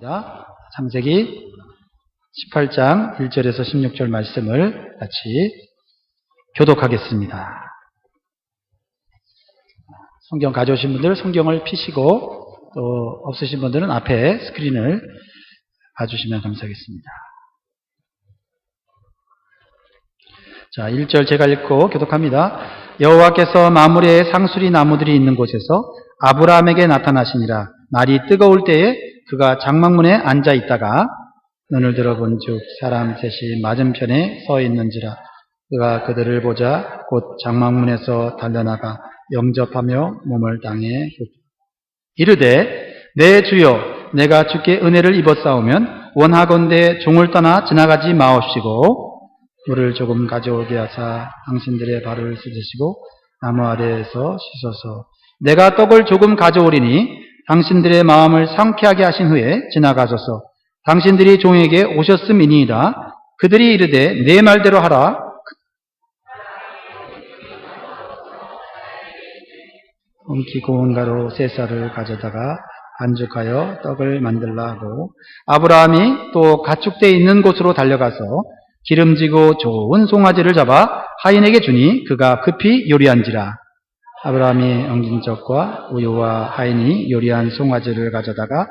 하겠습니다. 창세기 18장 1절에서 16절 말씀을 같이 교독하겠습니다. 성경 가져오신 분들 성경을 펴시고 또 없으신 분들은 앞에 스크린을 봐주시면 감사하겠습니다. 자, 1절 제가 읽고 교독합니다. 여호와께서 마므레의 상수리 나무들이 있는 곳에서 아브라함에게 나타나시니라. 날이 뜨거울 때에 그가 장막문에 앉아 있다가 눈을 들어본즉 사람 셋이 맞은편에 서 있는지라. 그가 그들을 보자 곧 장막문에서 달려나가 영접하며 몸을 땅에 이르되 내 주여 내가 주께 은혜를 입었사오면 원하건대 종을 떠나 지나가지 마옵시고 물을 조금 가져오게 하사 당신들의 발을 씻으시고 나무 아래에서 씻어서 내가 떡을 조금 가져오리니 당신들의 마음을 상쾌하게 하신 후에 지나가소서. 당신들이 종에게 오셨음이니이다. 그들이 이르되 내 말대로 하라. 엉키 고운 가루 세 쌀을 가져다가 반죽하여 떡을 만들라 하고 아브라함이 또 가축대 있는 곳으로 달려가서 기름지고 좋은 송아지를 잡아 하인에게 주니 그가 급히 요리한지라. 아브라함이 엉긴 떡과 우유와 하인이 요리한 송아지를 가져다가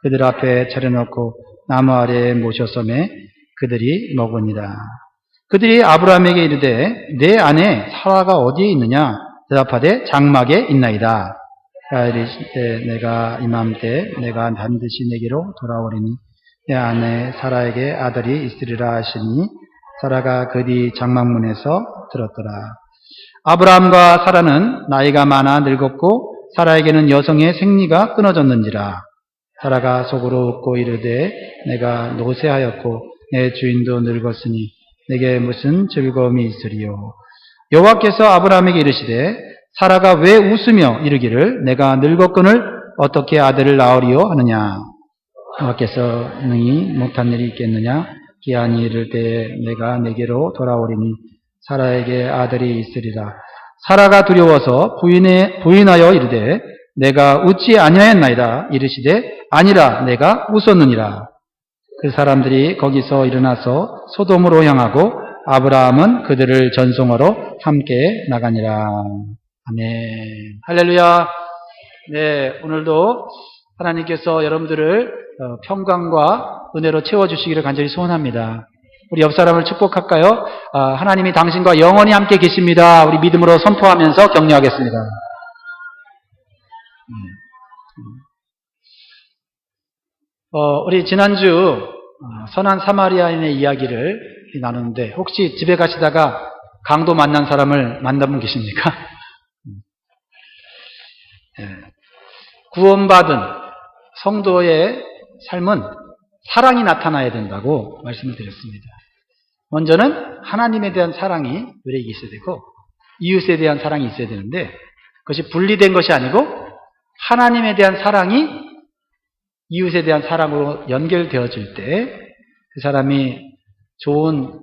그들 앞에 차려놓고 나무 아래에 모셔서매 그들이 먹으니라. 그들이 아브라함에게 이르되 내 아내 사라가 어디에 있느냐? 대답하되 장막에 있나이다. 이르시되 내가 이맘때 내가 반드시 내게로 돌아오리니 내 아내 사라에게 아들이 있으리라 하시니 사라가 그 뒤 장막문에서 들었더라. 아브라함과 사라는 나이가 많아 늙었고 사라에게는 여성의 생리가 끊어졌는지라. 사라가 속으로 웃고 이르되 내가 노쇠하였고 내 주인도 늙었으니 내게 무슨 즐거움이 있으리요. 여호와께서 아브라함에게 이르시되 사라가 왜 웃으며 이르기를 내가 늙었거늘 어떻게 아들을 낳으리요 하느냐. 여호와께서 능히 못한 일이 있겠느냐. 기한이 이를 때에 내가 내게로 돌아오리니 사라에게 아들이 있으리라. 사라가 두려워서 부인하여 이르되 내가 웃지 아니하였나이다. 이르시되 아니라 내가 웃었느니라. 그 사람들이 거기서 일어나서 소돔으로 향하고 아브라함은 그들을 전송하러 함께 나가니라. 아멘. 할렐루야. 네, 오늘도 하나님께서 여러분들을 평강과 은혜로 채워주시기를 간절히 소원합니다. 우리 옆 사람을 축복할까요? 하나님이 당신과 영원히 함께 계십니다. 우리 믿음으로 선포하면서 격려하겠습니다. 우리 지난주 선한 사마리아인의 이야기를 나누는데 혹시 집에 가시다가 강도 만난 사람을 만난 분 계십니까? 구원받은 성도의 삶은 사랑이 나타나야 된다고 말씀을 드렸습니다. 먼저는 하나님에 대한 사랑이 우리에게 있어야 되고 이웃에 대한 사랑이 있어야 되는데 그것이 분리된 것이 아니고 하나님에 대한 사랑이 이웃에 대한 사랑으로 연결되어질 때 그 사람이 좋은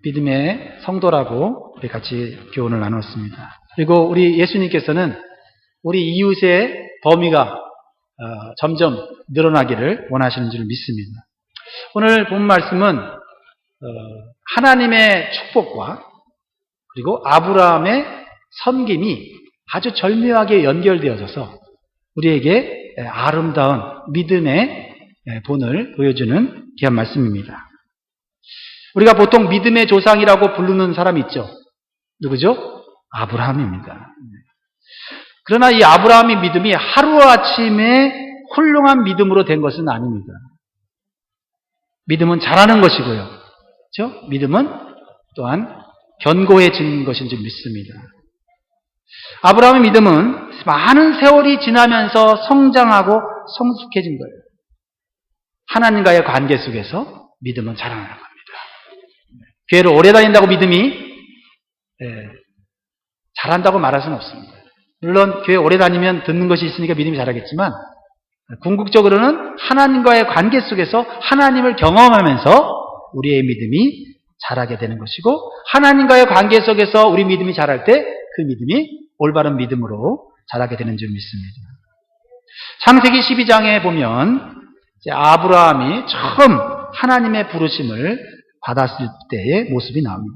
믿음의 성도라고 우리 같이 교훈을 나눴습니다. 그리고 우리 예수님께서는 우리 이웃의 범위가 점점 늘어나기를 원하시는 줄 믿습니다. 오늘 본 말씀은 하나님의 축복과 그리고 아브라함의 섬김이 아주 절묘하게 연결되어져서 우리에게 아름다운 믿음의 본을 보여주는 귀한 말씀입니다. 우리가 보통 믿음의 조상이라고 부르는 사람이 있죠. 누구죠? 아브라함입니다. 그러나 이 아브라함의 믿음이 하루아침에 훌륭한 믿음으로 된 것은 아닙니다. 믿음은 자라는 것이고요. 그렇죠? 믿음은 또한 견고해지는 것인 줄 믿습니다. 아브라함의 믿음은 많은 세월이 지나면서 성장하고 성숙해진 거예요. 하나님과의 관계 속에서 믿음은 자라나는 겁니다. 교회를 오래 다닌다고 믿음이 자란다고 말할 수는 없습니다. 물론 교회 오래 다니면 듣는 것이 있으니까 믿음이 자라겠지만 궁극적으로는 하나님과의 관계 속에서 하나님을 경험하면서 우리의 믿음이 자라게 되는 것이고 하나님과의 관계 속에서 우리 믿음이 자랄 때 그 믿음이 올바른 믿음으로 자라게 되는 줄 믿습니다. 창세기 12장에 보면 이제 아브라함이 처음 하나님의 부르심을 받았을 때의 모습이 나옵니다.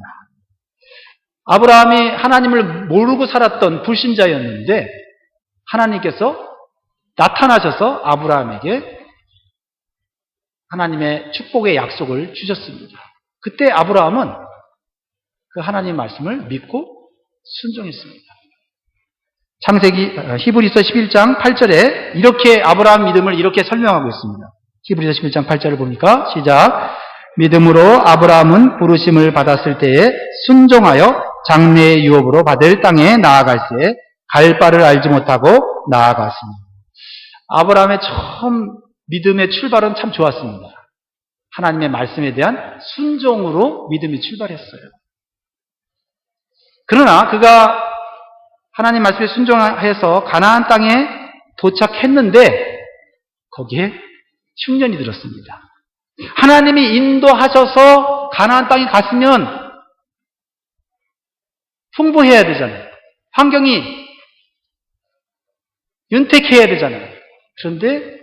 아브라함이 하나님을 모르고 살았던 불신자였는데 하나님께서 나타나셔서 아브라함에게 하나님의 축복의 약속을 주셨습니다. 그때 아브라함은 그 하나님 말씀을 믿고 순종했습니다. 창세기 히브리서 11장 8절에 이렇게 아브라함 믿음을 이렇게 설명하고 있습니다. 히브리서 11장 8절을 보니까 시작. 믿음으로 아브라함은 부르심을 받았을 때에 순종하여 장래의 유업으로 받을 땅에 나아갈새 갈 바를 알지 못하고 나아갔습니다. 아브라함의 처음 믿음의 출발은 참 좋았습니다. 하나님의 말씀에 대한 순종으로 믿음이 출발했어요. 그러나 그가 하나님 말씀에 순종해서 가나안 땅에 도착했는데 거기에 흉년이 들었습니다. 하나님이 인도하셔서 가나안 땅에 갔으면 풍부해야 되잖아요. 환경이 윤택해야 되잖아요. 그런데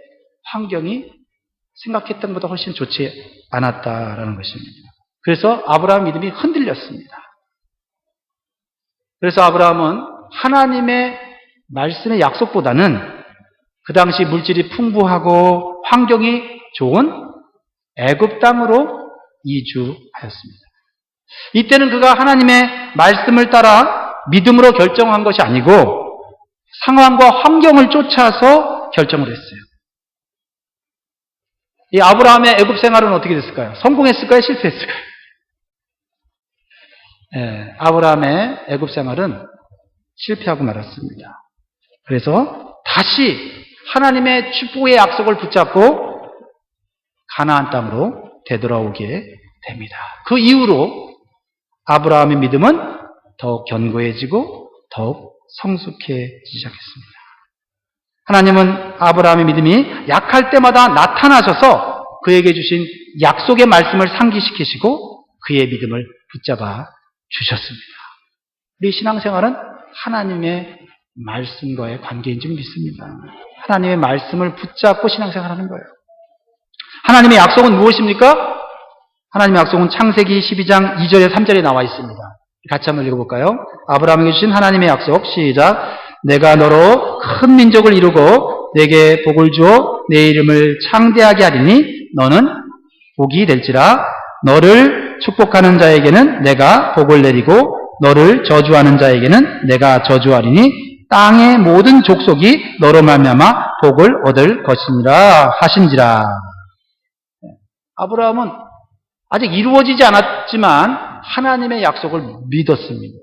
환경이 생각했던 것보다 훨씬 좋지 않았다라는 것입니다. 그래서 아브라함 믿음이 흔들렸습니다. 그래서 아브라함은 하나님의 말씀의 약속보다는 그 당시 물질이 풍부하고 환경이 좋은 애굽 땅으로 이주하였습니다. 이때는 그가 하나님의 말씀을 따라 믿음으로 결정한 것이 아니고 상황과 환경을 쫓아서 결정을 했어요. 이 아브라함의 애굽 생활은 어떻게 됐을까요? 성공했을까요? 실패했을까요? 아브라함의 애굽 생활은 실패하고 말았습니다. 그래서 다시 하나님의 축복의 약속을 붙잡고 가나안 땅으로 되돌아오게 됩니다. 그 이후로 아브라함의 믿음은 더욱 견고해지고 더욱 성숙해지기 시작했습니다. 하나님은 아브라함의 믿음이 약할 때마다 나타나셔서 그에게 주신 약속의 말씀을 상기시키시고 그의 믿음을 붙잡아 주셨습니다. 우리 신앙생활은 하나님의 말씀과의 관계인 줄 믿습니다. 하나님의 말씀을 붙잡고 신앙생활하는 거예요. 하나님의 약속은 무엇입니까? 하나님의 약속은 창세기 12장 2절에 3절에 나와 있습니다. 같이 한번 읽어볼까요? 아브라함에게 주신 하나님의 약속 시작. 내가 너로 큰 민족을 이루고 내게 복을 주어 내 이름을 창대하게 하리니 너는 복이 될지라. 너를 축복하는 자에게는 내가 복을 내리고 너를 저주하는 자에게는 내가 저주하리니 땅의 모든 족속이 너로 말미암아 복을 얻을 것이니라 하신지라. 아브라함은 아직 이루어지지 않았지만 하나님의 약속을 믿었습니다.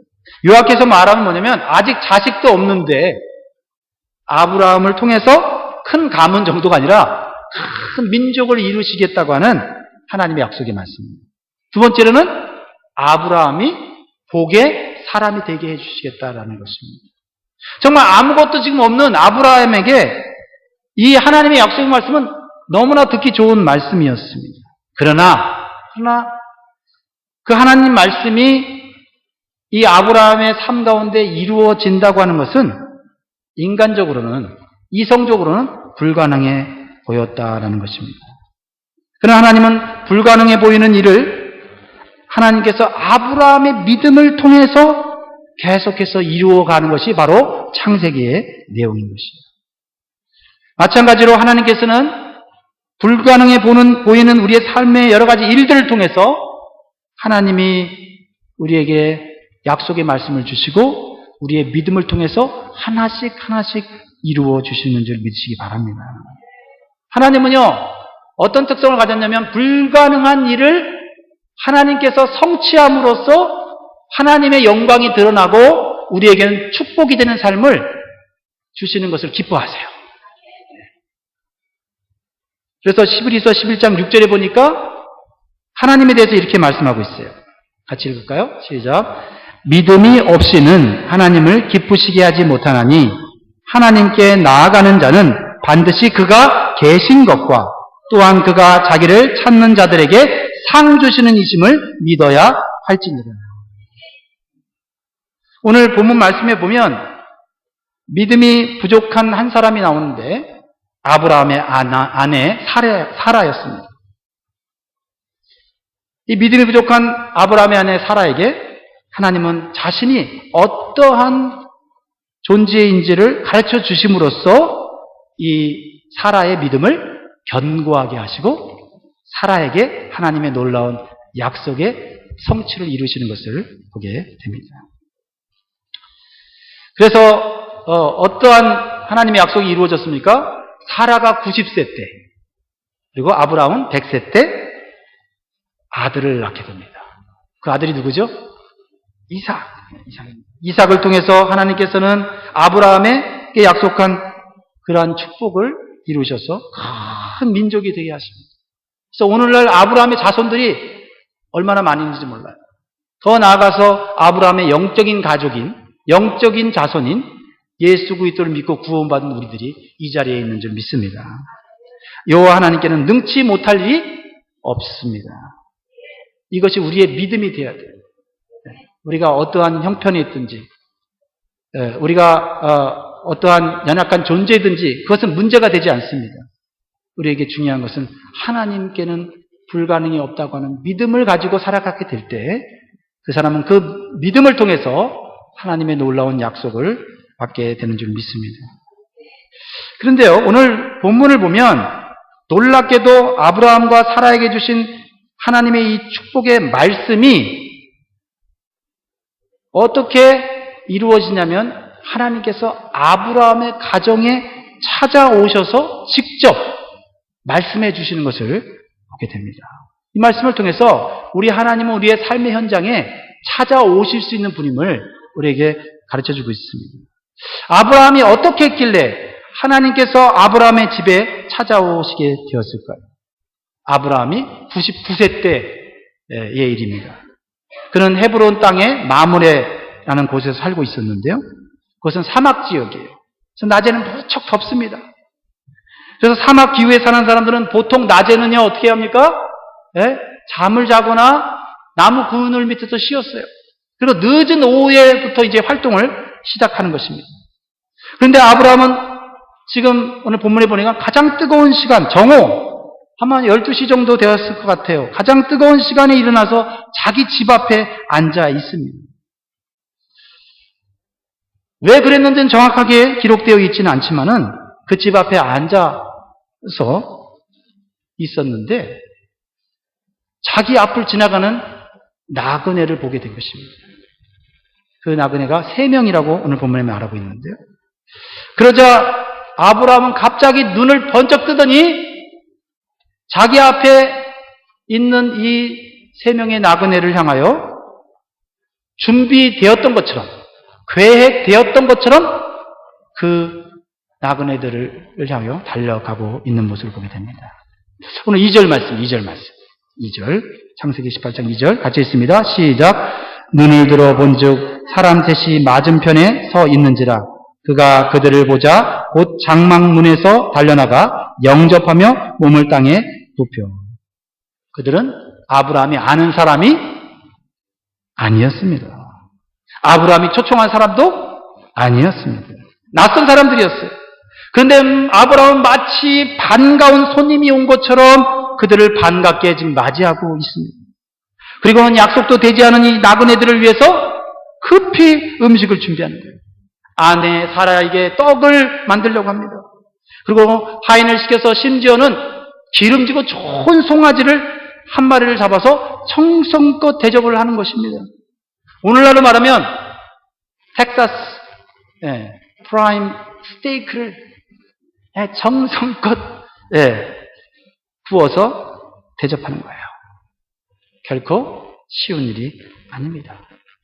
요약해서 말하면 뭐냐면 아직 자식도 없는데 아브라함을 통해서 큰 가문 정도가 아니라 큰 민족을 이루시겠다고 하는 하나님의 약속의 말씀입니다. 두 번째로는 아브라함이 복의 사람이 되게 해주시겠다라는 것입니다. 정말 아무것도 지금 없는 아브라함에게 이 하나님의 약속의 말씀은 너무나 듣기 좋은 말씀이었습니다. 그러나 그 하나님 말씀이 이 아브라함의 삶 가운데 이루어진다고 하는 것은 인간적으로는, 이성적으로는 불가능해 보였다라는 것입니다. 그러나 하나님은 불가능해 보이는 일을 하나님께서 아브라함의 믿음을 통해서 계속해서 이루어가는 것이 바로 창세기의 내용인 것입니다. 마찬가지로 하나님께서는 불가능해 보이는 우리의 삶의 여러 가지 일들을 통해서 하나님이 우리에게 약속의 말씀을 주시고 우리의 믿음을 통해서 하나씩 이루어 주시는 줄 믿으시기 바랍니다. 하나님은요, 어떤 특성을 가졌냐면 불가능한 일을 하나님께서 성취함으로써 하나님의 영광이 드러나고 우리에게는 축복이 되는 삶을 주시는 것을 기뻐하세요. 그래서 히브리서 11장 6절에 보니까 하나님에 대해서 이렇게 말씀하고 있어요. 같이 읽을까요? 시작. 믿음이 없이는 하나님을 기쁘시게 하지 못하나니 하나님께 나아가는 자는 반드시 그가 계신 것과 또한 그가 자기를 찾는 자들에게 상 주시는 이심을 믿어야 할지니라. 오늘 본문 말씀에 보면 믿음이 부족한 한 사람이 나오는데 아브라함의 아내 사라였습니다. 이 믿음이 부족한 아브라함의 아내 사라에게 하나님은 자신이 어떠한 존재인지를 가르쳐 주심으로써 이 사라의 믿음을 견고하게 하시고 사라에게 하나님의 놀라운 약속의 성취를 이루시는 것을 보게 됩니다. 그래서 어떠한 하나님의 약속이 이루어졌습니까? 사라가 90세 때 그리고 아브라함은 100세 때 아들을 낳게 됩니다. 그 아들이 누구죠? 이삭을 통해서 하나님께서는 아브라함에게 약속한 그러한 축복을 이루셔서 큰 민족이 되게 하십니다. 그래서 오늘날 아브라함의 자손들이 얼마나 많이 있는지 몰라요. 더 나아가서 아브라함의 영적인 가족인, 영적인 자손인 예수 그리스도를 믿고 구원받은 우리들이 이 자리에 있는 줄 믿습니다. 여호와 하나님께는 능치 못할 일이 없습니다. 이것이 우리의 믿음이 되어야 돼요. 우리가 어떠한 형편이 있든지, 우리가 어떠한 연약한 존재든지 그것은 문제가 되지 않습니다. 우리에게 중요한 것은 하나님께는 불가능이 없다고 하는 믿음을 가지고 살아가게 될 때 그 사람은 그 믿음을 통해서 하나님의 놀라운 약속을 받게 되는 줄 믿습니다. 그런데요, 오늘 본문을 보면 놀랍게도 아브라함과 사라에게 주신 하나님의 이 축복의 말씀이 어떻게 이루어지냐면 하나님께서 아브라함의 가정에 찾아오셔서 직접 말씀해 주시는 것을 보게 됩니다. 이 말씀을 통해서 우리 하나님은 우리의 삶의 현장에 찾아오실 수 있는 분임을 우리에게 가르쳐주고 있습니다. 아브라함이 어떻게 했길래 하나님께서 아브라함의 집에 찾아오시게 되었을까요? 아브라함이 99세 때의 일입니다. 그는 헤브론 땅의 마므레라는 곳에서 살고 있었는데요. 그것은 사막 지역이에요. 그래서 낮에는 무척 덥습니다. 그래서 사막 기후에 사는 사람들은 보통 낮에는요 어떻게 합니까? 잠을 자거나 나무 그늘 밑에서 쉬었어요. 그리고 늦은 오후에부터 이제 활동을 시작하는 것입니다. 그런데 아브라함은 지금 오늘 본문에 보니까 가장 뜨거운 시간, 정오, 아마 12시 정도 되었을 것 같아요. 가장 뜨거운 시간에 일어나서 자기 집 앞에 앉아 있습니다. 왜 그랬는지는 정확하게 기록되어 있지는 않지만은 그 집 앞에 앉아서 있었는데 자기 앞을 지나가는 나그네를 보게 된 것입니다. 그 나그네가 3명이라고 오늘 본문에 말하고 있는데요. 그러자 아브라함은 갑자기 눈을 번쩍 뜨더니 자기 앞에 있는 이 3명의 나그네를 향하여 준비되었던 것처럼, 계획되었던 것처럼 그 나그네들을 향하여 달려가고 있는 모습을 보게 됩니다. 오늘 2절 말씀. 2절. 창세기 18장 2절 같이 있습니다. 시작. 눈을 들어 본즉 사람 셋이 맞은편에 서 있는지라 그가 그들을 보자 곧 장막문에서 달려나가 영접하며 몸을 땅에 눕혀. 그들은 아브라함이 아는 사람이 아니었습니다. 아브라함이 초청한 사람도 아니었습니다. 낯선 사람들이었어요. 그런데 아브라함은 마치 반가운 손님이 온 것처럼 그들을 반갑게 지금 맞이하고 있습니다. 그리고는 약속도 되지 않은 이 나그네들을 위해서 급히 음식을 준비하는 거예요. 아내 사라에게 떡을 만들려고 합니다. 그리고 하인을 시켜서 심지어는 기름지고 좋은 송아지를 한 마리를 잡아서 정성껏 대접을 하는 것입니다. 오늘날로 말하면 텍사스 프라임 스테이크를 정성껏 구워서 대접하는 거예요. 결코 쉬운 일이 아닙니다.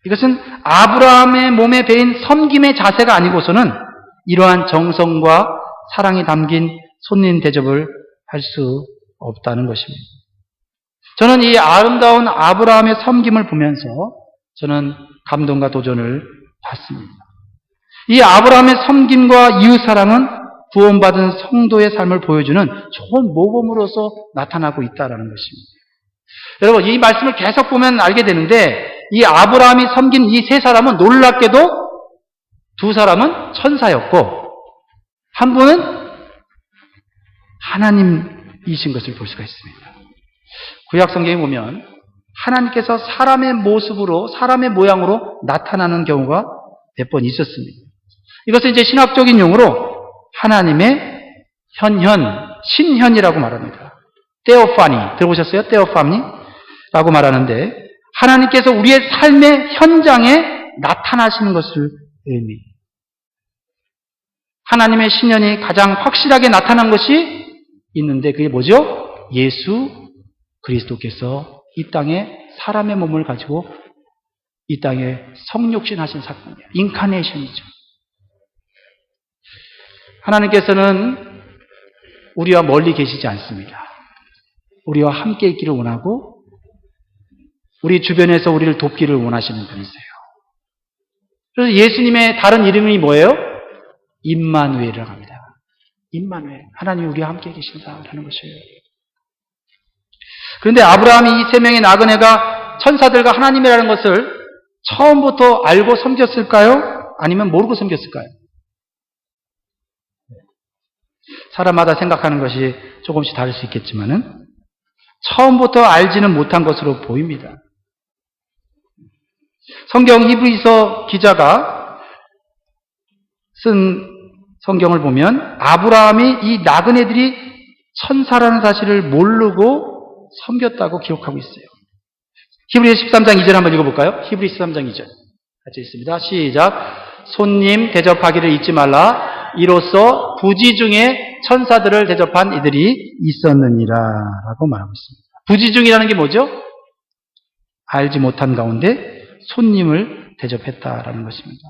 이것은 아브라함의 몸에 배인 섬김의 자세가 아니고서는 이러한 정성과 사랑이 담긴 손님 대접을 할 수 없다는 것입니다. 저는 이 아름다운 아브라함의 섬김을 보면서 저는 감동과 도전을 받습니다. 이 아브라함의 섬김과 이웃사랑은 구원받은 성도의 삶을 보여주는 좋은 모범으로서 나타나고 있다는 것입니다. 여러분, 이 말씀을 계속 보면 알게 되는데 이 아브라함이 섬긴 이 3사람은 놀랍게도 2사람은 천사였고 한 분은 하나님이신 것을 볼 수가 있습니다. 구약 성경에 보면 하나님께서 사람의 모습으로, 사람의 모양으로 나타나는 경우가 몇 번 있었습니다. 이것은 이제 신학적인 용어로 하나님의 현현, 신현이라고 말합니다. 테오파니, 들어보셨어요? 테오파니? 라고 말하는데, 하나님께서 우리의 삶의 현장에 나타나시는 것을 의미해요. 하나님의 신현이 가장 확실하게 나타난 것이 있는데, 그게 뭐죠? 예수 그리스도께서 이 땅에 사람의 몸을 가지고 이 땅에 성육신하신 사건이에요. 인카네이션이죠. 하나님께서는 우리와 멀리 계시지 않습니다. 우리와 함께 있기를 원하고 우리 주변에서 우리를 돕기를 원하시는 분이세요. 그래서 예수님의 다른 이름이 뭐예요? 임마누엘이라고 합니다. 임마누엘. 하나님이 우리와 함께 계신다라는 것이에요. 그런데 아브라함이 이 세 명의 나그네가 천사들과 하나님이라는 것을 처음부터 알고 섬겼을까요? 아니면 모르고 섬겼을까요? 사람마다 생각하는 것이 조금씩 다를 수 있겠지만은 처음부터 알지는 못한 것으로 보입니다. 성경 히브리서 기자가 쓴 성경을 보면 아브라함이 이 나그네들이 천사라는 사실을 모르고 섬겼다고 기록하고 있어요. 히브리서 13장 2절 한번 읽어볼까요? 히브리서 13장 2절 같이 읽습니다. 시작. 손님 대접하기를 잊지 말라. 이로써 부지 중에 천사들을 대접한 이들이 있었느니라 라고 말하고 있습니다. 부지 중이라는 게 뭐죠? 알지 못한 가운데 손님을 대접했다라는 것입니다.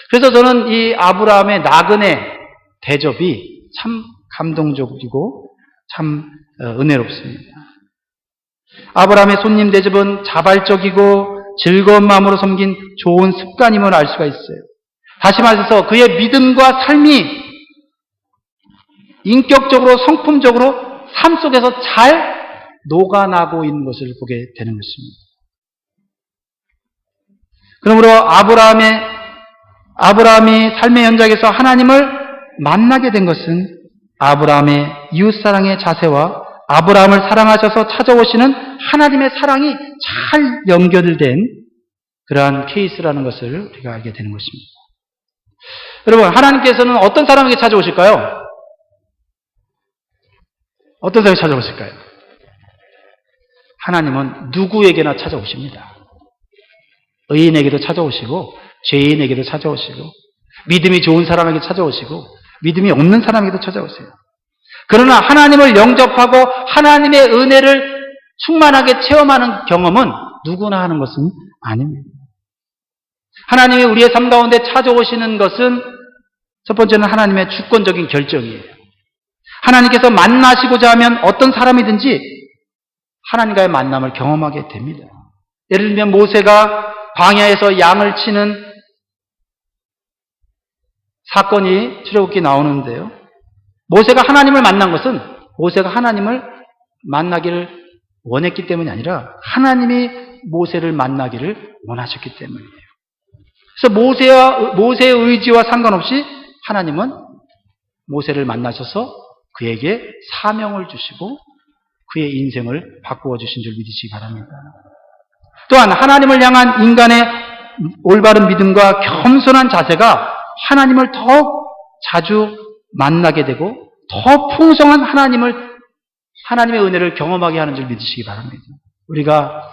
그래서 저는 이 아브라함의 나그네 대접이 참 감동적이고 참 은혜롭습니다. 아브라함의 손님 대접은 자발적이고 즐거운 마음으로 섬긴 좋은 습관임을 알 수가 있어요. 다시 말해서 그의 믿음과 삶이 인격적으로 성품적으로 삶 속에서 잘 녹아나고 있는 것을 보게 되는 것입니다. 그러므로 아브라함이 삶의 현장에서 하나님을 만나게 된 것은 아브라함의 이웃사랑의 자세와 아브라함을 사랑하셔서 찾아오시는 하나님의 사랑이 잘 연결된 그러한 케이스라는 것을 우리가 알게 되는 것입니다. 여러분, 하나님께서는 어떤 사람에게 찾아오실까요? 어떤 사람에게 찾아오실까요? 하나님은 누구에게나 찾아오십니다. 의인에게도 찾아오시고 죄인에게도 찾아오시고 믿음이 좋은 사람에게 찾아오시고 믿음이 없는 사람에게도 찾아오세요. 그러나 하나님을 영접하고 하나님의 은혜를 충만하게 체험하는 경험은 누구나 하는 것은 아닙니다. 하나님이 우리의 삶 가운데 찾아오시는 것은 첫 번째는 하나님의 주권적인 결정이에요. 하나님께서 만나시고자 하면 어떤 사람이든지 하나님과의 만남을 경험하게 됩니다. 예를 들면 모세가 광야에서 양을 치는 사건이 출애굽기에 나오는데요. 모세가 하나님을 만난 것은 모세가 하나님을 만나기를 원했기 때문이 아니라 하나님이 모세를 만나기를 원하셨기 때문이에요. 그래서 모세의 의지와 상관없이 하나님은 모세를 만나셔서 그에게 사명을 주시고 그의 인생을 바꾸어 주신 줄 믿으시기 바랍니다. 또한 하나님을 향한 인간의 올바른 믿음과 겸손한 자세가 하나님을 더 자주 만나게 되고 더 풍성한 하나님의 은혜를 경험하게 하는 줄 믿으시기 바랍니다. 우리가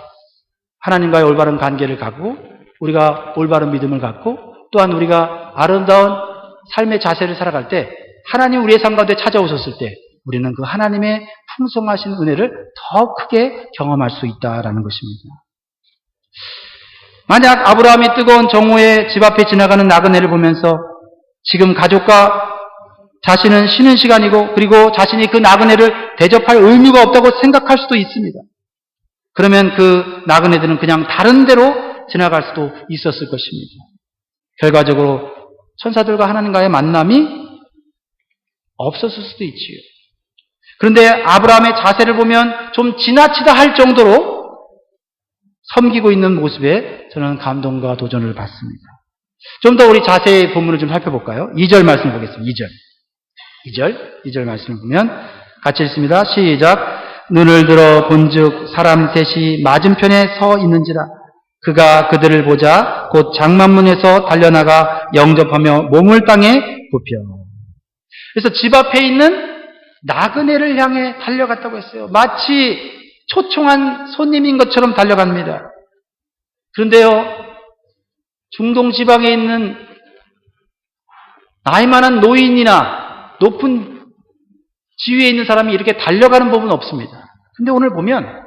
하나님과의 올바른 관계를 갖고 우리가 올바른 믿음을 갖고 또한 우리가 아름다운 삶의 자세를 살아갈 때 하나님 우리의 삶 가운데 찾아오셨을 때 우리는 그 하나님의 풍성하신 은혜를 더 크게 경험할 수 있다라는 것입니다. 만약 아브라함이 뜨거운 정오에 집 앞에 지나가는 나그네를 보면서 지금 가족과 자신은 쉬는 시간이고 그리고 자신이 그 나그네를 대접할 의무가 없다고 생각할 수도 있습니다. 그러면 그 나그네들은 그냥 다른 데로 지나갈 수도 있었을 것입니다. 결과적으로 천사들과 하나님과의 만남이 없었을 수도 있지요. 그런데 아브라함의 자세를 보면 좀 지나치다 할 정도로 섬기고 있는 모습에 저는 감동과 도전을 받습니다. 좀 더 우리 자세의 본문을 좀 살펴볼까요? 2절 말씀을 보겠습니다. 2절 말씀을 보면 같이 읽습니다. 시작. 눈을 들어 본즉 사람 셋이 맞은편에 서 있는지라. 그가 그들을 보자 곧 장만문에서 달려나가 영접하며 몸을 땅에 굽혀. 그래서 집 앞에 있는 나그네를 향해 달려갔다고 했어요. 마치 초청한 손님인 것처럼 달려갑니다. 그런데요, 중동 지방에 있는 나이 많은 노인이나 높은 지위에 있는 사람이 이렇게 달려가는 법은 없습니다. 근데 오늘 보면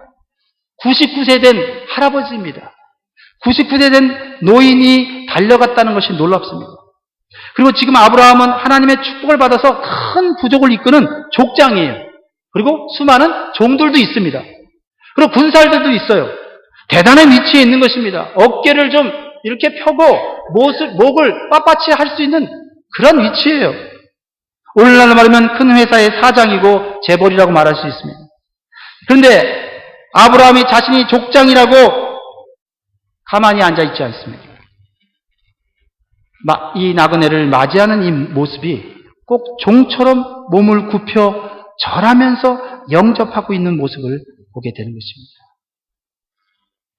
99세 된 할아버지입니다. 99세 된 노인이 달려갔다는 것이 놀랍습니다. 그리고 지금 아브라함은 하나님의 축복을 받아서 큰 부족을 이끄는 족장이에요. 그리고 수많은 종들도 있습니다. 그리고 군사들도 있어요. 대단한 위치에 있는 것입니다. 어깨를 좀 이렇게 펴고 목을 빳빳이 할 수 있는 그런 위치예요. 오늘날로 말하면 큰 회사의 사장이고 재벌이라고 말할 수 있습니다. 그런데 아브라함이 자신이 족장이라고 가만히 앉아 있지 않습니다. 이 나그네를 맞이하는 이 모습이 꼭 종처럼 몸을 굽혀 절하면서 영접하고 있는 모습을 보게 되는 것입니다.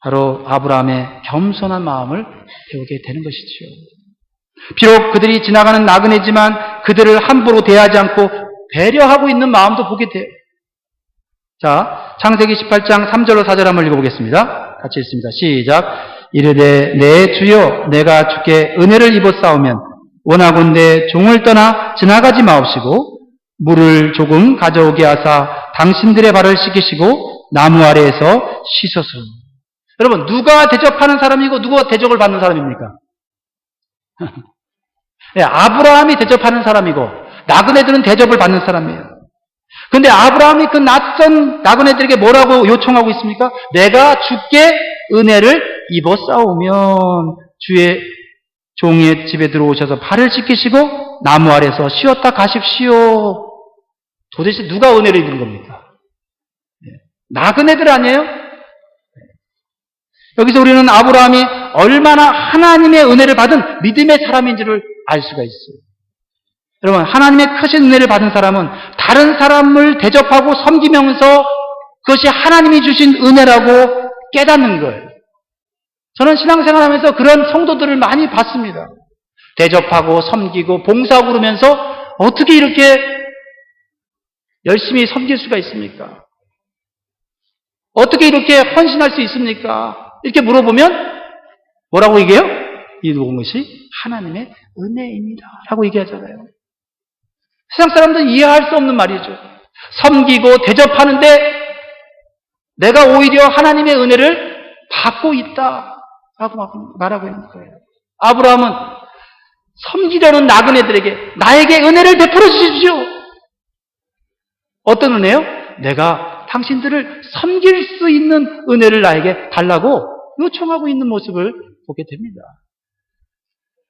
바로 아브라함의 겸손한 마음을 배우게 되는 것이지요. 비록 그들이 지나가는 나그네지만 그들을 함부로 대하지 않고 배려하고 있는 마음도 보게 돼요. 자, 창세기 18장 3절로 4절 한번 읽어보겠습니다. 같이 읽습니다. 시작. 이르되 내 주여 내가 주께 은혜를 입었사오면 원하건대 종을 떠나 지나가지 마옵시고 물을 조금 가져오게 하사 당신들의 발을 씻기시고 나무 아래에서 씻어서. 여러분, 누가 대접하는 사람이고 누가 대접을 받는 사람입니까? 네, 아브라함이 대접하는 사람이고 나그네들은 대접을 받는 사람이에요. 근데 아브라함이 그 낯선 나그네들에게 뭐라고 요청하고 있습니까? 내가 주께 은혜를 입어 싸우면 주의 종의 집에 들어오셔서 발을 씻기시고 나무 아래서 쉬었다 가십시오. 도대체 누가 은혜를 입은 겁니까? 나그네들 아니에요? 여기서 우리는 아브라함이 얼마나 하나님의 은혜를 받은 믿음의 사람인지를 알 수가 있어요. 여러분, 하나님의 크신 은혜를 받은 사람은 다른 사람을 대접하고 섬기면서 그것이 하나님이 주신 은혜라고 깨닫는 거예요. 저는 신앙생활 하면서 그런 성도들을 많이 봤습니다. 대접하고 섬기고 봉사하고 그러면서 어떻게 이렇게 열심히 섬길 수가 있습니까? 어떻게 이렇게 헌신할 수 있습니까? 이렇게 물어보면 뭐라고 얘기해요? 이 모든 것이 하나님의 은혜입니다 라고 얘기하잖아요. 세상 사람들은 이해할 수 없는 말이죠. 섬기고 대접하는데 내가 오히려 하나님의 은혜를 받고 있다라고 말하고 있는 거예요. 아브라함은 섬기려는 나그네들에게 나에게 은혜를 베풀어 주십시오. 어떤 은혜요? 내가 당신들을 섬길 수 있는 은혜를 나에게 달라고 요청하고 있는 모습을 보게 됩니다.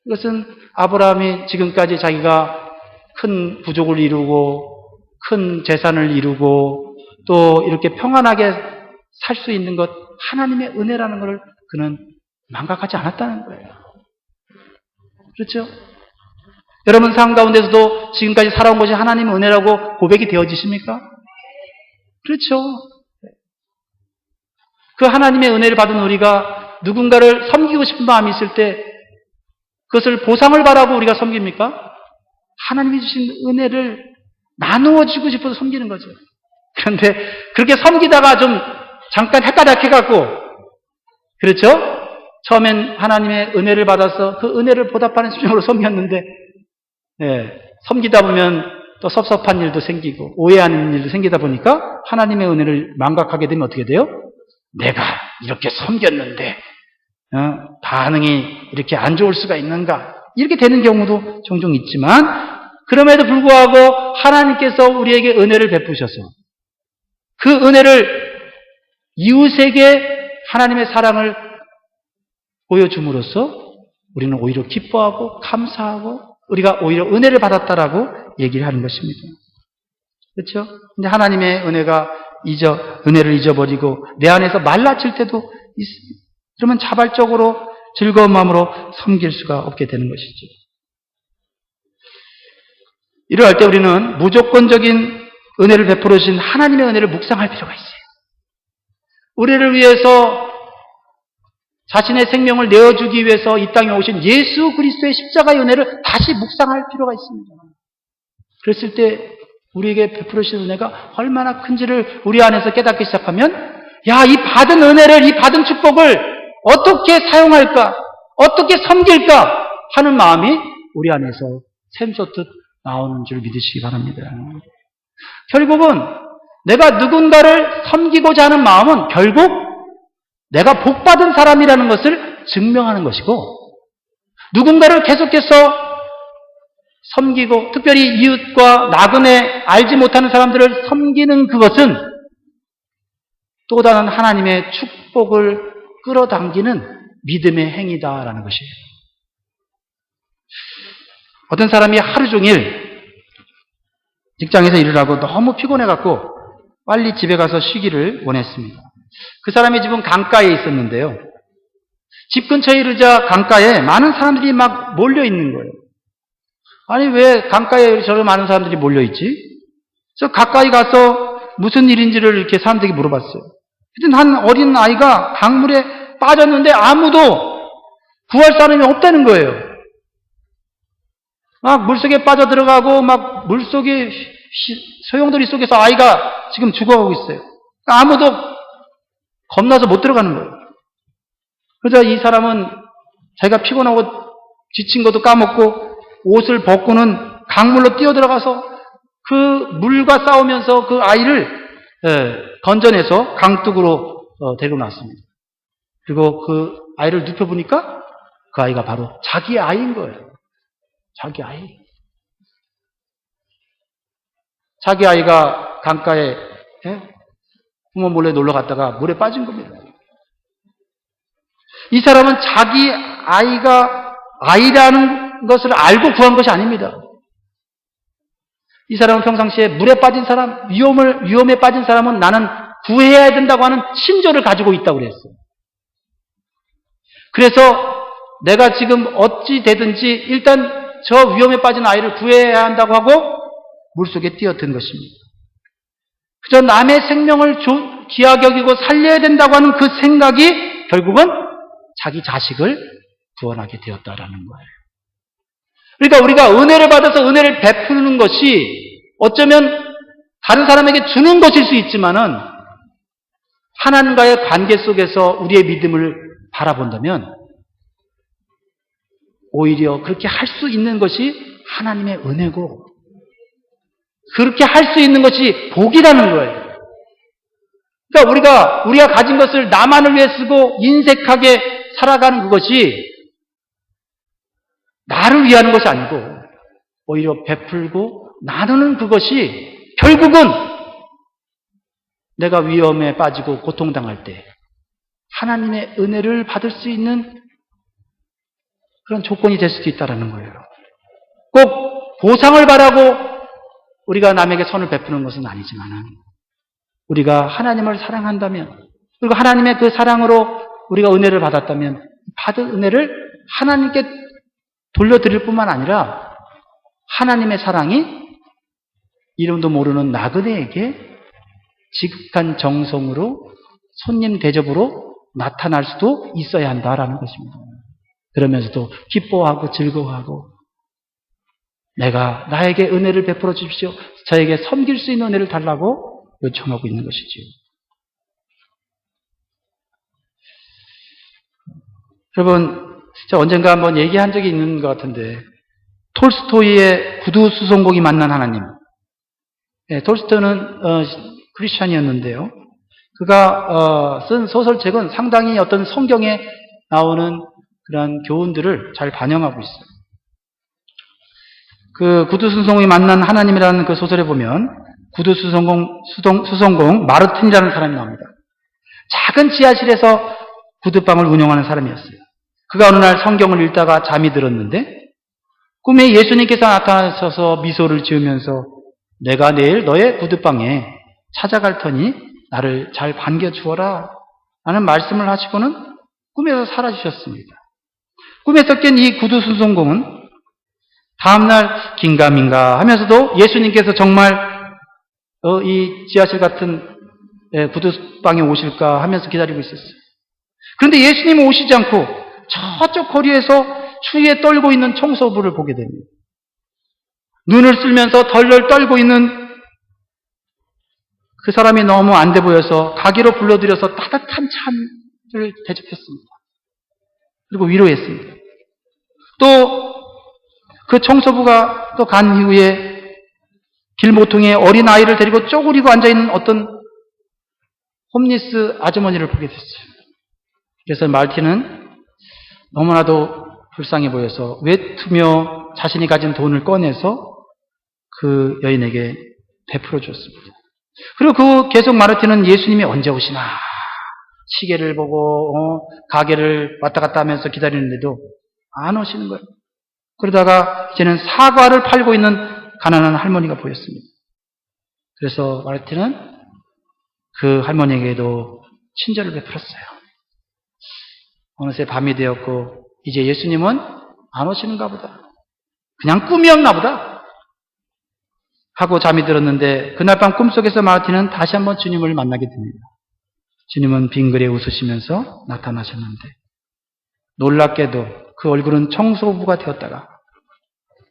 이것은 아브라함이 지금까지 자기가 큰 부족을 이루고 큰 재산을 이루고 또 이렇게 평안하게 살 수 있는 것, 하나님의 은혜라는 것을 그는 망각하지 않았다는 거예요. 그렇죠? 여러분 삶 가운데서도 지금까지 살아온 것이 하나님의 은혜라고 고백이 되어지십니까? 그렇죠. 그 하나님의 은혜를 받은 우리가 누군가를 섬기고 싶은 마음이 있을 때 그것을 보상을 바라고 우리가 섬깁니까? 하나님이 주신 은혜를 나누어 주고 싶어서 섬기는 거죠. 그런데 그렇게 섬기다가 좀 잠깐 헷가닥해갖고, 그렇죠? 처음엔 하나님의 은혜를 받아서 그 은혜를 보답하는 심정으로 섬겼는데, 섬기다 보면 또 섭섭한 일도 생기고 오해하는 일도 생기다 보니까 하나님의 은혜를 망각하게 되면 어떻게 돼요? 내가 이렇게 섬겼는데 반응이 이렇게 안 좋을 수가 있는가? 이렇게 되는 경우도 종종 있지만 그럼에도 불구하고 하나님께서 우리에게 은혜를 베푸셔서 그 은혜를 이웃에게 하나님의 사랑을 보여줌으로써 우리는 오히려 기뻐하고 감사하고 우리가 오히려 은혜를 받았다라고 얘기를 하는 것입니다. 그렇죠? 근데 하나님의 은혜를 잊어버리고 내 안에서 말라칠 때도 있습니다. 그러면 자발적으로 즐거운 마음으로 섬길 수가 없게 되는 것이죠. 이러할 때 우리는 무조건적인 은혜를 베풀어 주신 하나님의 은혜를 묵상할 필요가 있어요. 우리를 위해서 자신의 생명을 내어주기 위해서 이 땅에 오신 예수 그리스도의 십자가의 은혜를 다시 묵상할 필요가 있습니다. 그랬을 때 우리에게 베풀어 주신 은혜가 얼마나 큰지를 우리 안에서 깨닫기 시작하면, 야, 이 받은 은혜를, 이 받은 축복을 어떻게 사용할까, 어떻게 섬길까 하는 마음이 우리 안에서 샘솟듯 나오는 줄 믿으시기 바랍니다. 결국은 내가 누군가를 섬기고자 하는 마음은 결국 내가 복받은 사람이라는 것을 증명하는 것이고, 누군가를 계속해서 섬기고 특별히 이웃과 나그네 알지 못하는 사람들을 섬기는 그것은 또 다른 하나님의 축복을 끌어당기는 믿음의 행위다라는 것이에요. 어떤 사람이 하루 종일 직장에서 일을 하고 너무 피곤해갖고 빨리 집에 가서 쉬기를 원했습니다. 그 사람의 집은 강가에 있었는데요. 집 근처에 이르자 강가에 많은 사람들이 막 몰려 있는 거예요. 아니, 왜 강가에 저런 많은 사람들이 몰려 있지? 그래서 가까이 가서 무슨 일인지를 이렇게 사람들에게 물어봤어요. 하여튼 한 어린 아이가 강물에 빠졌는데 아무도 구할 사람이 없다는 거예요. 막 물속에 빠져들어가고 막 물속에 소용돌이 속에서 아이가 지금 죽어가고 있어요. 아무도 겁나서 못 들어가는 거예요. 그래서 이 사람은 자기가 피곤하고 지친 것도 까먹고 옷을 벗고는 강물로 뛰어들어가서 그 물과 싸우면서 그 아이를 건져내서 강둑으로 데리고 났습니다. 그리고 그 아이를 눕혀보니까 그 아이가 바로 자기 아이인 거예요. 자기 아이. 자기 아이가 강가에 부모 몰래 놀러 갔다가 물에 빠진 겁니다. 이 사람은 자기 아이가 아이라는 것을 알고 구한 것이 아닙니다. 이 사람은 평상시에 물에 빠진 사람, 위험에 빠진 사람은 나는 구해야 된다고 하는 신조를 가지고 있다고 그랬어요. 그래서 내가 지금 어찌 되든지 일단 저 위험에 빠진 아이를 구해야 한다고 하고 물속에 뛰어든 것입니다. 그저 남의 생명을 귀하게 여기고 살려야 된다고 하는 그 생각이 결국은 자기 자식을 구원하게 되었다라는 거예요. 그러니까 우리가 은혜를 받아서 은혜를 베푸는 것이 어쩌면 다른 사람에게 주는 것일 수 있지만은 하나님과의 관계 속에서 우리의 믿음을 바라본다면 오히려 그렇게 할 수 있는 것이 하나님의 은혜고 그렇게 할 수 있는 것이 복이라는 거예요. 그러니까 우리가 가진 것을 나만을 위해 쓰고 인색하게 살아가는 그것이 나를 위하는 것이 아니고 오히려 베풀고 나누는 그것이 결국은 내가 위험에 빠지고 고통당할 때 하나님의 은혜를 받을 수 있는 그런 조건이 될 수도 있다는 거예요. 꼭 보상을 바라고 우리가 남에게 선을 베푸는 것은 아니지만 우리가 하나님을 사랑한다면 그리고 하나님의 그 사랑으로 우리가 은혜를 받았다면 받은 은혜를 하나님께 돌려드릴 뿐만 아니라 하나님의 사랑이 이름도 모르는 나그네에게 지극한 정성으로 손님 대접으로 나타날 수도 있어야 한다라는 것입니다. 그러면서도 기뻐하고 즐거워하고 나에게 은혜를 베풀어 주십시오. 저에게 섬길 수 있는 은혜를 달라고 요청하고 있는 것이지요. 여러분, 제가 언젠가 한번 얘기한 적이 있는 것 같은데 톨스토이의 구두 수송곡이 만난 하나님. 톨스토이는 크리스찬이었는데요. 그가 쓴 소설책은 상당히 어떤 성경에 나오는 그런 교훈들을 잘 반영하고 있어요. 그 구두 수송공이 만난 하나님이라는 그 소설에 보면 구두 수송공 마르틴이라는 사람이 나옵니다. 작은 지하실에서 구두방을 운영하는 사람이었어요. 그가 어느 날 성경을 읽다가 잠이 들었는데 꿈에 예수님께서 나타나셔서 미소를 지으면서 내가 내일 너의 구두방에 찾아갈 터니 나를 잘 반겨주어라 라는 말씀을 하시고는 꿈에서 사라지셨습니다. 꿈에서 깬 이 구두 수송공은 다음날 긴가민가 하면서도 예수님께서 정말 이 지하실 같은 구두방에 오실까 하면서 기다리고 있었어요. 그런데 예수님은 오시지 않고 저쪽 거리에서 추위에 떨고 있는 청소부를 보게 됩니다. 눈을 쓸면서 덜덜 떨고 있는 그 사람이 너무 안 돼 보여서 가게로 불러들여서 따뜻한 차를 대접했습니다. 그리고 위로했습니다. 또 그 청소부가 또 간 이후에 길모퉁이에 어린 아이를 데리고 쪼그리고 앉아있는 어떤 홈리스 아주머니를 보게 됐어요. 그래서 말티는 너무나도 불쌍해 보여서 외투며 자신이 가진 돈을 꺼내서 그 여인에게 베풀어 줬습니다. 그리고 그 계속 마르티는 예수님이 언제 오시나 시계를 보고 가게를 왔다 갔다 하면서 기다리는데도 안 오시는 거예요. 그러다가 이제는 사과를 팔고 있는 가난한 할머니가 보였습니다. 그래서 마르티는 그 할머니에게도 친절을 베풀었어요. 어느새 밤이 되었고 이제 예수님은 안 오시는가 보다. 그냥 꿈이었나 보다. 하고 잠이 들었는데 그날 밤 꿈속에서 마르티는 다시 한번 주님을 만나게 됩니다. 주님은 빙그레 웃으시면서 나타나셨는데 놀랍게도 그 얼굴은 청소부가 되었다가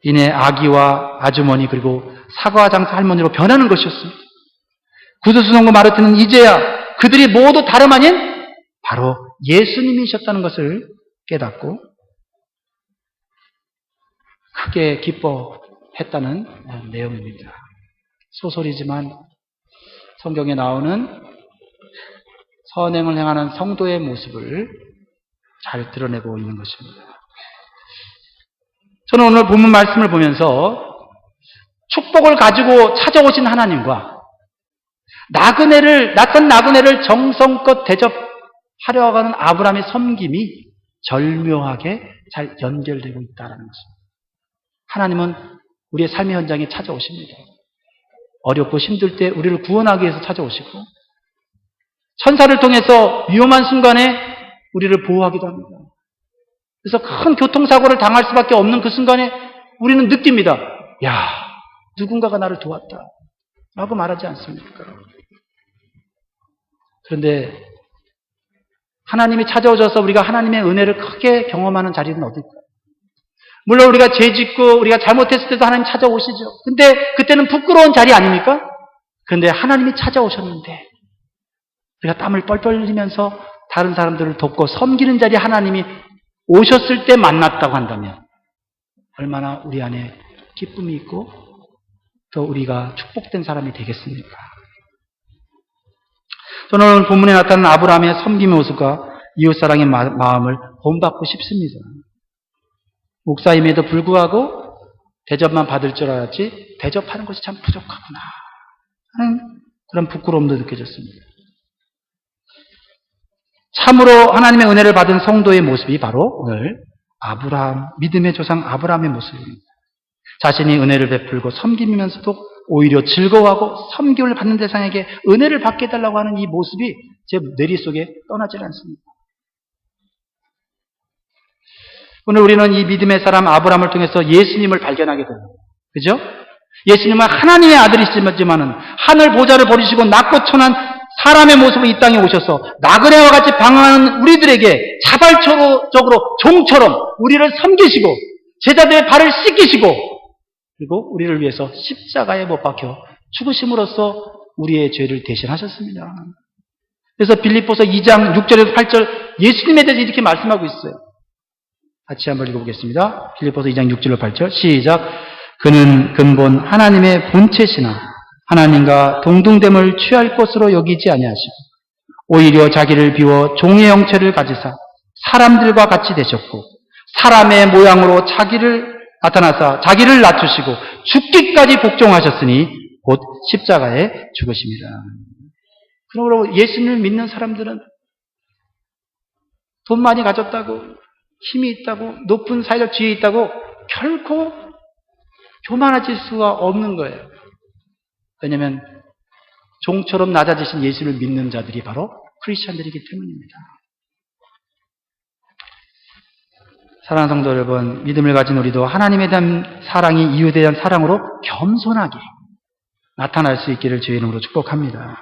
이내 아기와 아주머니 그리고 사과 장사 할머니로 변하는 것이었습니다. 구두수송과 마르티는 이제야 그들이 모두 다름 아닌 바로 예수님이셨다는 것을 깨닫고 크게 기뻐했다는 내용입니다. 소설이지만 성경에 나오는 선행을 행하는 성도의 모습을 잘 드러내고 있는 것입니다. 저는 오늘 본문 말씀을 보면서 축복을 가지고 찾아오신 하나님과 낯선 나그네를 정성껏 대접하려고 하는 아브라함의 섬김이 절묘하게 잘 연결되고 있다는 것입니다. 하나님은 우리의 삶의 현장에 찾아오십니다. 어렵고 힘들 때 우리를 구원하기 위해서 찾아오시고 천사를 통해서 위험한 순간에 우리를 보호하기도 합니다. 그래서 큰 교통사고를 당할 수밖에 없는 그 순간에 우리는 느낍니다. 야, 누군가가 나를 도왔다 라고 말하지 않습니까? 그런데 하나님이 찾아오셔서 우리가 하나님의 은혜를 크게 경험하는 자리는 어딜까요? 물론 우리가 죄짓고 우리가 잘못했을 때도 하나님 찾아오시죠. 근데 그때는 부끄러운 자리 아닙니까? 그런데 하나님이 찾아오셨는데 우리가 땀을 뻘뻘 흘리면서 다른 사람들을 돕고 섬기는 자리에 하나님이 오셨을 때 만났다고 한다면 얼마나 우리 안에 기쁨이 있고 또 우리가 축복된 사람이 되겠습니까? 저는 오늘 본문에 나타난 아브라함의 섬김의 모습과 이웃사랑의 마음을 본받고 싶습니다. 목사임에도 불구하고 대접만 받을 줄 알았지 대접하는 것이 참 부족하구나 하는 그런 부끄러움도 느껴졌습니다. 참으로 하나님의 은혜를 받은 성도의 모습이 바로 오늘 아브라함, 믿음의 조상 아브라함의 모습입니다. 자신이 은혜를 베풀고 섬기면서도 오히려 즐거워하고 섬김을 받는 대상에게 은혜를 받게 해달라고 하는 이 모습이 제 뇌리 속에 떠나질 않습니다. 오늘 우리는 이 믿음의 사람 아브라함을 통해서 예수님을 발견하게 됩니다. 그죠? 예수님은 하나님의 아들이시지만은 하늘 보좌를 버리시고 낮고 천한 사람의 모습으로 이 땅에 오셔서 나그네와 같이 방황하는 우리들에게 자발적으로 종처럼 우리를 섬기시고 제자들의 발을 씻기시고 그리고 우리를 위해서 십자가에 못 박혀 죽으심으로써 우리의 죄를 대신하셨습니다. 그래서 빌립보서 2장 6절에서 8절 예수님에 대해서 이렇게 말씀하고 있어요. 같이 한번 읽어보겠습니다. 빌립보서 2장 6절로 8절 시작. 그는 근본 하나님의 본체시나 하나님과 동등됨을 취할 것으로 여기지 아니하시고 오히려 자기를 비워 종의 형체를 가지사 사람들과 같이 되셨고 사람의 모양으로 나타나사 자기를 낮추시고 죽기까지 복종하셨으니 곧 십자가에 죽으심이라. 그러므로 예수님을 믿는 사람들은 돈 많이 가졌다고 힘이 있다고 높은 사회적 지위에 있다고 결코 교만해질 수가 없는 거예요. 왜냐하면 종처럼 낮아지신 예수를 믿는 자들이 바로 크리스천들이기 때문입니다. 사랑하는 성도 여러분, 믿음을 가진 우리도 하나님에 대한 사랑이 이웃에 대한 사랑으로 겸손하게 나타날 수 있기를 주의 이름으로 축복합니다.